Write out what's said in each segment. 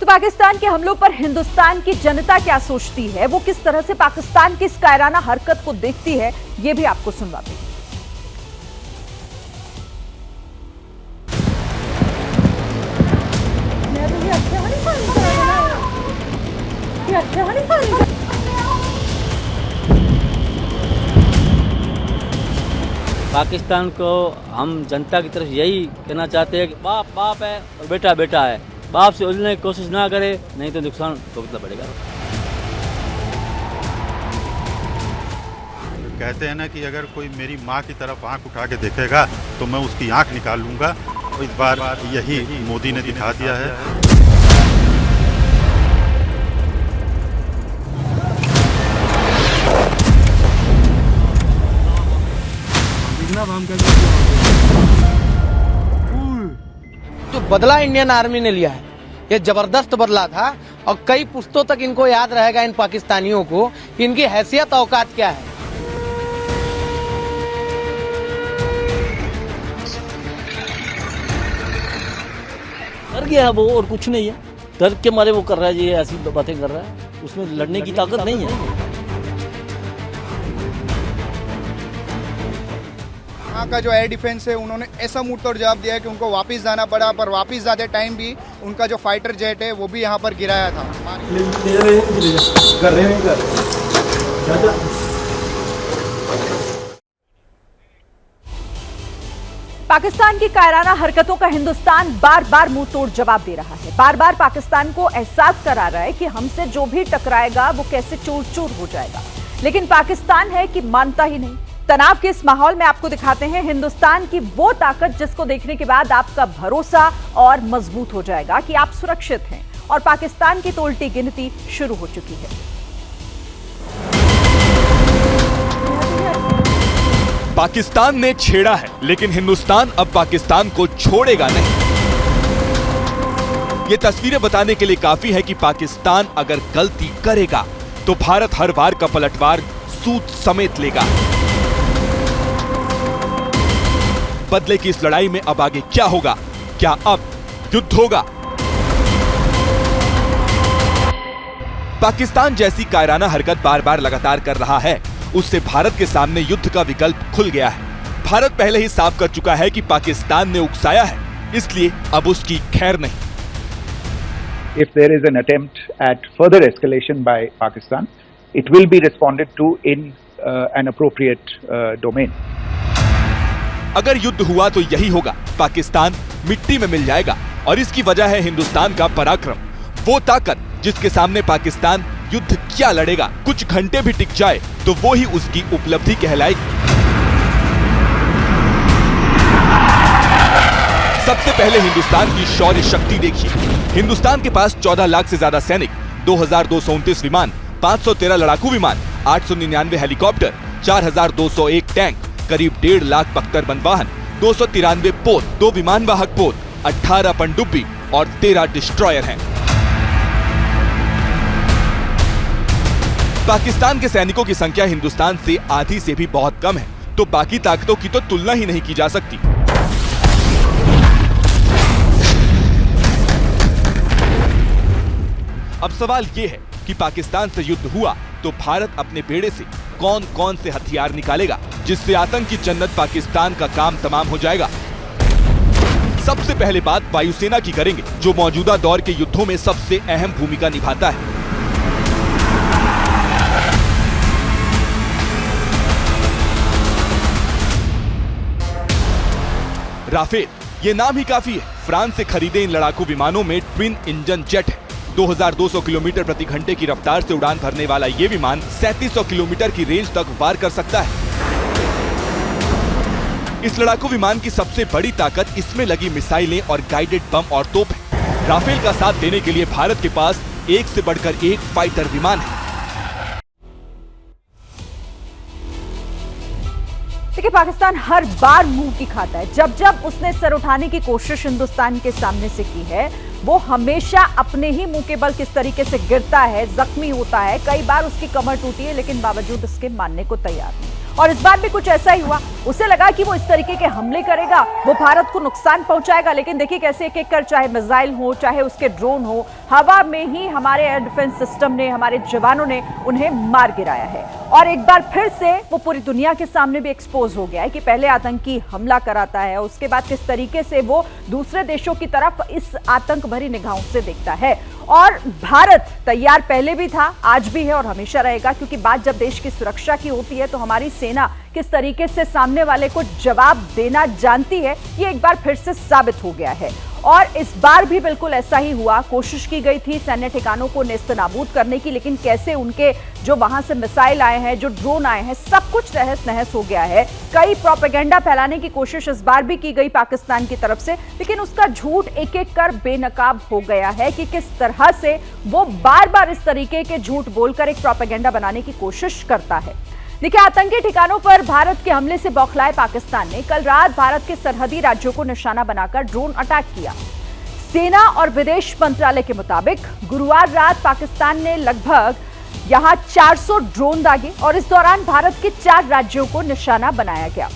तो पाकिस्तान के हमलों पर हिंदुस्तान की जनता क्या सोचती है, वो किस तरह से पाकिस्तान की इस कायराना हरकत को देखती है, ये भी आपको सुनवाते हैं। पाकिस्तान को हम जनता की तरफ यही कहना चाहते हैं कि बाप बाप है और बेटा बेटा है। बाप से उलझने की कोशिश ना करे, नहीं तो नुकसान भुगतना पड़ेगा। कहते हैं ना कि अगर कोई मेरी माँ की तरफ आंख उठा के देखेगा तो मैं उसकी आंख निकाल लूंगा। तो इस बार यही मोदी ने दिखा दिया है। जो बदला इंडियन आर्मी ने लिया है ये जबरदस्त बदला था और कई पुश्तों तक इनको याद रहेगा, इन पाकिस्तानियों को, कि इनकी हैसियत औकात क्या है। डर गया वो और कुछ नहीं है। डर के मारे वो कर रहा है, ये ऐसी बातें कर रहा है, उसमें लड़ने की ताकत नहीं है। वहाँ का जो एयर डिफेंस है उन्होंने ऐसा मुंह तोड़ जवाब दिया है कि उनको वापस जाना पड़ा, पर वापस जाते टाइम भी उनका जो फाइटर जेट है वो भी यहाँ पर गिराया था। पाकिस्तान की कायराना हरकतों का हिंदुस्तान बार बार मुंह तोड़ जवाब दे रहा है। बार बार पाकिस्तान को एहसास करा रहा है कि हमसे जो भी टकराएगा वो कैसे चूर चूर हो जाएगा, लेकिन पाकिस्तान है कि मानता ही नहीं। तनाव के इस माहौल में आपको दिखाते हैं हिंदुस्तान की वो ताकत जिसको देखने के बाद आपका भरोसा और मजबूत हो जाएगा कि आप सुरक्षित हैं, और पाकिस्तान की तो उल्टी गिनती शुरू हो चुकी है। पाकिस्तान ने छेड़ा है, लेकिन हिंदुस्तान अब पाकिस्तान को छोड़ेगा नहीं। ये तस्वीरें बताने के लिए काफी है कि पाकिस्तान अगर गलती करेगा तो भारत हर बार का पलटवार सूद समेत लेगा। बदले की इस लड़ाई में अब आगे क्या होगा? क्या अब युद्ध होगा? पाकिस्तान जैसी कायराना हरकत बार बार लगातार कर रहा है, उससे भारत के सामने युद्ध का विकल्प खुल गया है। भारत पहले ही साफ कर चुका है कि पाकिस्तान ने उकसाया है, इसलिए अब उसकी खैर नहीं। If there is an attempt at further escalation by Pakistan, it will be responded to in an appropriate domain. अगर युद्ध हुआ तो यही होगा, पाकिस्तान मिट्टी में मिल जाएगा, और इसकी वजह है हिंदुस्तान का पराक्रम, वो ताकत जिसके सामने पाकिस्तान युद्ध क्या लड़ेगा, कुछ घंटे भी टिक जाए तो वो ही उसकी उपलब्धि कहलाएगी। सबसे पहले हिंदुस्तान की शौर्य शक्ति देखिए। हिंदुस्तान के पास 14 लाख से ज्यादा सैनिक, 2229 विमान, 513 लड़ाकू विमान, 899 हेलीकॉप्टर, 4201 टैंक, करीब 1.5 लाख बख्तर वाहन, 293 पोत, 2 विमान वाहक पोत, 18 पनडुब्बी और 13 डिस्ट्रॉयर हैं। पाकिस्तान के सैनिकों की संख्या हिंदुस्तान से आधी से भी बहुत कम है, तो बाकी ताकतों की तो तुलना ही नहीं की जा सकती। अब सवाल ये है कि पाकिस्तान से युद्ध हुआ तो भारत अपने बेड़े से कौन कौन से हथियार निकालेगा, जिससे आतंक की जन्नत पाकिस्तान का काम तमाम हो जाएगा। सबसे पहले बात वायुसेना की करेंगे, जो मौजूदा दौर के युद्धों में सबसे अहम भूमिका निभाता है। राफेल, ये नाम ही काफी है। फ्रांस से खरीदे इन लड़ाकू विमानों में ट्विन इंजन जेट है। 2200 किलोमीटर प्रति घंटे की रफ्तार से उड़ान भरने वाला ये विमान 3700 किलोमीटर की रेंज तक वार कर सकता है। इस लड़ाकू विमान की सबसे बड़ी ताकत इसमें लगी मिसाइलें और गाइडेड बम और तोप है। राफेल का साथ देने के लिए भारत के पास एक से बढ़कर एक फाइटर विमान है। देखिए, पाकिस्तान हर बार मुंह की खाता है। जब जब उसने सर उठाने की कोशिश हिंदुस्तान के सामने से की है, वो हमेशा अपने ही मुंह के बल किस तरीके से गिरता है, जख्मी होता है। कई बार उसकी कमर टूटी है, लेकिन बावजूद इसके मानने को तैयार नहीं। और इस बार भी कुछ ऐसा ही हुआ। उसे लगा कि वो इस तरीके के हमले करेगा, वो भारत को नुकसान पहुंचाएगा, लेकिन देखिए कैसे एक एक कर, चाहे मिसाइल हो, चाहे उसके ड्रोन हो, हवा में ही हमारे एयर डिफेंस सिस्टम ने, हमारे जवानों ने उन्हें मार गिराया है। और एक बार फिर से वो पूरी दुनिया के सामने भी एक्सपोज हो गया है कि पहले आतंकी हमला कराता है, उसके बाद किस तरीके से वो दूसरे देशों की तरफ इस आतंक भरी निगाहों से देखता है। और भारत तैयार पहले भी था, आज भी है और हमेशा रहेगा, क्योंकि बात जब देश की सुरक्षा की होती है तो हमारी सेना किस तरीके से सामने वाले को जवाब देना जानती है, ये एक बार फिर से साबित हो गया है। और इस बार भी बिल्कुल ऐसा ही हुआ। कोशिश की गई थी सैन्य ठिकानों को नेस्तनाबूद करने की, लेकिन कैसे उनके जो वहां से मिसाइल आए हैं, जो ड्रोन आए हैं, सब कुछ तहस नहस हो गया है। कई प्रोपेगेंडा फैलाने की कोशिश इस बार भी की गई पाकिस्तान की तरफ से, लेकिन उसका झूठ एक एक कर बेनकाब हो गया है कि किस तरह से वो बार बार इस तरीके के झूठ बोलकर एक प्रोपेगेंडा बनाने की कोशिश करता है। देखिए, आतंकी ठिकानों पर भारत के हमले से बौखलाए पाकिस्तान ने कल रात भारत के सरहदी राज्यों को निशाना बनाकर ड्रोन अटैक किया। सेना और विदेश मंत्रालय के मुताबिक गुरुवार रात पाकिस्तान ने लगभग यहां 400 ड्रोन दागे और इस दौरान भारत के 4 राज्यों को निशाना बनाया गया।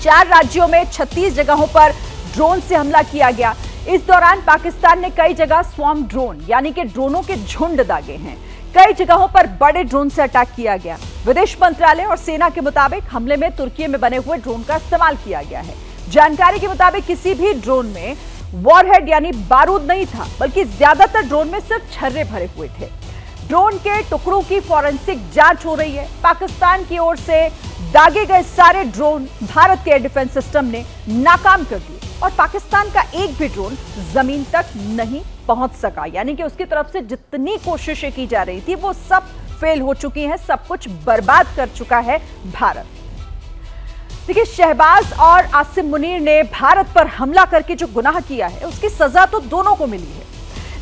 4 राज्यों में 36 जगहों पर ड्रोन से हमला किया गया। इस दौरान पाकिस्तान ने कई जगह स्वॉर्म ड्रोन यानी कि ड्रोनों के झुंड दागे हैं। कई जगहों पर बड़े ड्रोन से अटैक किया गया। विदेश मंत्रालय और सेना के मुताबिक हमले में तुर्की में बने हुए ड्रोन का इस्तेमाल किया गया है। जानकारी के मुताबिक किसी भी ड्रोन में वॉरहेड यानी बारूद नहीं था, बल्कि ज्यादातर ड्रोन में सिर्फ छर्रे भरे हुए थे। ड्रोन के टुकड़ों की फॉरेंसिक जांच हो रही है। पाकिस्तान की ओर से दागे गए सारे ड्रोन भारत के एयर डिफेंस सिस्टम ने नाकाम कर दिए और पाकिस्तान का एक भी ड्रोन जमीन तक नहीं पहुंच सका, यानी कि उसकी तरफ से जितनी कोशिशें की जा रही थी वो सब फेल हो चुकी हैं, सब कुछ बर्बाद कर चुका है भारत। देखिए, शहबाज और आसिम मुनीर ने भारत पर हमला करके जो गुनाह किया है उसकी सजा तो दोनों को मिली है,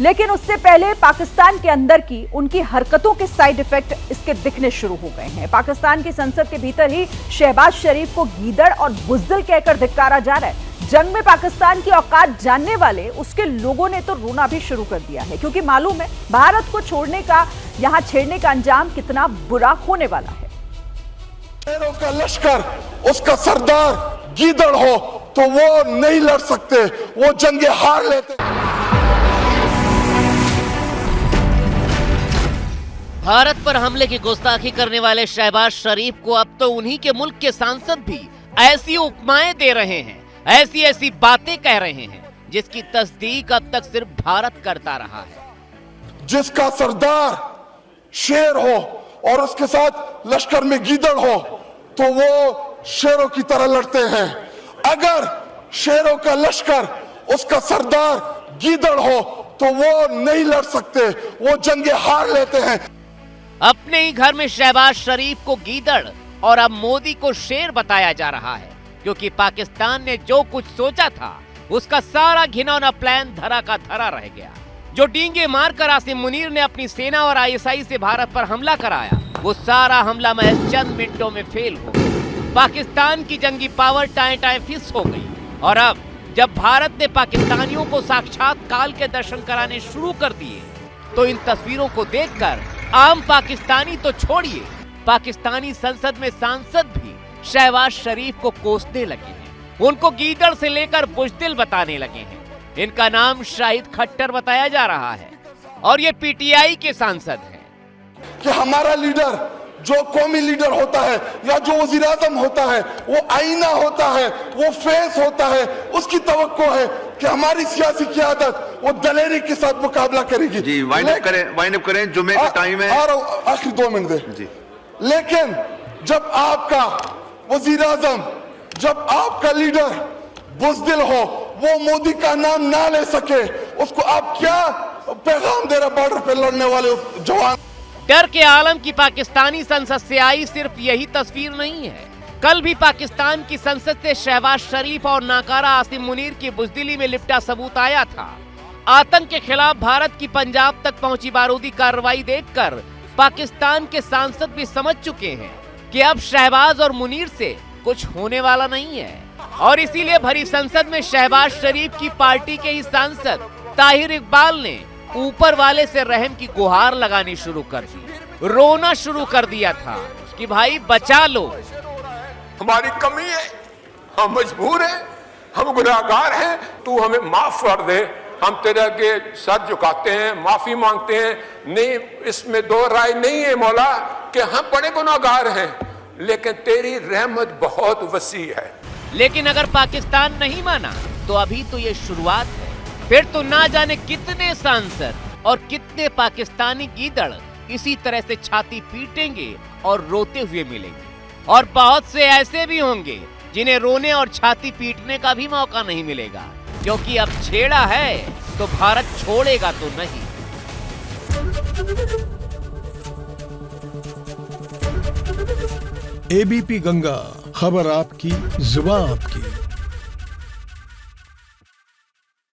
लेकिन उससे पहले पाकिस्तान के अंदर की उनकी हरकतों के साइड इफेक्ट इसके दिखने शुरू हो गए हैं। पाकिस्तान की संसद के भीतर ही शहबाज शरीफ को गीदड़ और बुज़दिल कहकर धिक्कारा जा रहा है। जंग में पाकिस्तान की औकात जानने वाले उसके लोगों ने तो रोना भी शुरू कर दिया है, क्योंकि मालूम है भारत को छोड़ने का, यहां छेड़ने का अंजाम कितना बुरा होने वाला है। शेरों का लश्कर, उसका सरदार गीदड़ हो तो वो नहीं लड़ सकते, वो जंगे हार लेते। भारत पर हमले की गुस्ताखी करने वाले शहबाज शरीफ को अब तो उन्हीं के मुल्क के सांसद भी ऐसी उपमाएं दे रहे हैं, ऐसी ऐसी बातें कह रहे हैं जिसकी तस्दीक अब तक सिर्फ भारत करता रहा है। जिसका सरदार शेर हो और उसके साथ लश्कर में गीदड़ हो तो वो शेरों की तरह लड़ते हैं। अगर शेरों का लश्कर, उसका सरदार गीदड़ हो तो वो नहीं लड़ सकते, वो जंगे हार लेते हैं। अपने ही घर में शहबाज शरीफ को गीदड़ और अब मोदी को शेर बताया जा रहा है, क्योंकि पाकिस्तान ने जो कुछ सोचा था उसका सारा घिनौना प्लान धरा का धरा रह गया। जो डींगे मारकर आसिम मुनीर ने अपनी सेना और आईएसआई से भारत पर हमला कराया, वो सारा हमला महज चंद मिनटों में फेल हो गया। पाकिस्तान की जंगी पावर टाएं टाएं फिस हो गई और अब जब भारत ने पाकिस्तानियों को साक्षात काल के दर्शन कराने शुरू कर दिए तो इन तस्वीरों को देखकर आम पाकिस्तानी तो छोड़िए, पाकिस्तानी संसद में सांसद भी शहबाज शरीफ को कोसने लगे हैं। उनको गीदड़ से लेकर बुज़दिल बताने लगे हैं। इनका नाम शाहिद खट्टर बताया जा रहा है और ये पीटीआई के सांसद हैं। कि हमारा लीडर जो कौमी लीडर होता है या जो वज़ीर आज़म होता है वो आईना होता है, वो फेस होता है, उसकी तवक्को है कि हमारी सियासी क़यादत वो दलेरी के साथ मुकाबला करेगी। जी, वाइंड अप करें, जुम्मे का टाइम है। आखिरी 2 मिनट दे जी। लेकिन जब आपका वज़ीर आज़म, जब आपका लीडर बुज़दिल हो, वो मोदी का नाम ना ले सके, उसको आप क्या पैगाम दे रहे बॉर्डर पे लड़ने वाले जवान? डर के आलम की पाकिस्तानी संसद से आई सिर्फ यही तस्वीर नहीं है। कल भी पाकिस्तान की संसद से शहबाज शरीफ और नाकारा आसिम मुनीर की बुज़दिली में लिपटा सबूत आया था। आतंक के खिलाफ भारत की पंजाब तक पहुंची बारूदी कार्रवाई देखकर पाकिस्तान के सांसद भी समझ चुके हैं कि अब शहबाज और मुनीर से कुछ होने वाला नहीं है और इसीलिए भरी संसद में शहबाज शरीफ की पार्टी के ही सांसद ताहिर इकबाल ने ऊपर वाले से रहम की गुहार लगानी शुरू कर दी, रोना शुरू कर दिया था कि भाई बचा लो। हमारी कमी है, हम मजबूर हैं, हम गुनाहगार हैं, तू हमें माफ कर दे। हम तेरे आगे सर झुकाते हैं, माफी मांगते हैं। नहीं, इसमें दो राय नहीं है मौला कि हम बड़े गुनाहगार हैं, लेकिन तेरी रहमत बहुत वसी है। लेकिन अगर पाकिस्तान नहीं माना तो अभी तो ये शुरुआत है, फिर तो ना जाने कितने सांसद और कितने पाकिस्तानी गीदड़ इसी तरह से छाती पीटेंगे और रोते हुए मिलेंगे। और बहुत से ऐसे भी होंगे जिन्हें रोने और छाती पीटने का भी मौका नहीं मिलेगा, क्योंकि अब छेड़ा है तो भारत छोड़ेगा तो नहीं। एबीपी गंगा, खबर आपकी, जुबान आपकी।